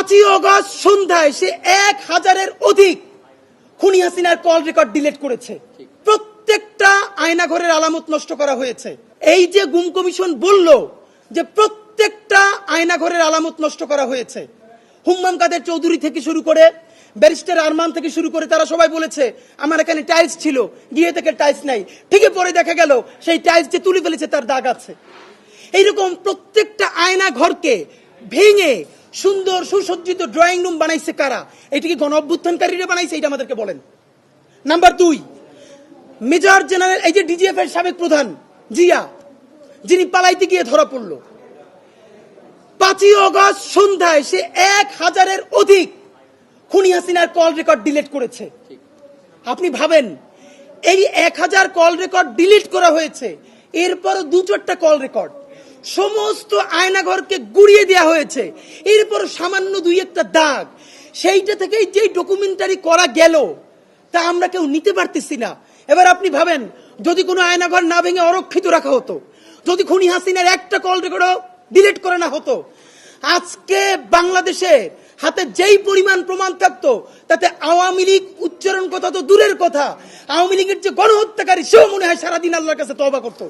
5ই August সন্ধ্যায় সে 1000-এর অধিক খুনি হাসিনার কল রেকর্ড ডিলিট করেছে। প্রত্যেকটা আয়নাঘরের আলামত নষ্ট করা হয়েছে। এই যে গুম কমিশন বলল যে প্রত্যেকটা আয়নাঘরের আলামত নষ্ট করা হয়েছে, হুম্মাম কাদের চৌধুরী থেকে শুরু করে ব্যারিস্টার আরমান থেকে শুরু করে তারা সবাই বলেছে আমার এখানে টাইলস ছিল, গিয়ে থেকে টাইলস নাই, ঠিকই পরে দেখা গেল সেই টাইলস যে তুলে ফেলেছে তার দাগ আছে। এইরকম প্রত্যেকটা আয়না ঘরকে ভেঙে সুন্দর সুসজ্জিত ড্রয়িং রুম বানাইছে কারা? এটি কি গণ অভ্যুত্থানকারীরা বানাইছে? এটা আমাদেরকে বলেন। নাম্বার 2, মেজর জেনারেল এই যে ডিজিএফ এর সাবেক প্রধান জিয়া, যিনি পালাইতে গিয়ে ধরা পড়ল, 5ই আগস্ট সন্ধ্যায় সে 1000-এর অধিক খুনি হাসিনার কল রেকর্ড ডিলিট করেছে। আপনি ভাবেন এই 1000 কল রেকর্ড ডিলিট করা হয়েছে, এরপর 2-4টা কল রেকর্ড সমস্ত আয়নাঘরকে গুড়িয়ে দেওয়া হয়েছে, এরপর সামান্য 2-1টা দাগ, সেইটা থেকেই যেই ডকুমেন্টারি করা গেল তা আমরা কেউ নিতে পারতেছি না। এবার আপনি ভাবেন যদি কোনো আয়নাঘর না ভেঙে অরক্ষিত রাখা হতো, যদি খুনি হাসিনার একটা কল রেকর্ডও ডিলিট করে না হতো, আজকে বাংলাদেশে হাতে যেই পরিমাণ প্রমাণ থাকতো তাতে আওয়ামী লীগ উচ্চারণ কথা তো দূরের কথা, আওয়ামী লীগের যে গণহত্যাকারী সেও মনে হয় সারাদিন আল্লাহর কাছে তওবা করতো।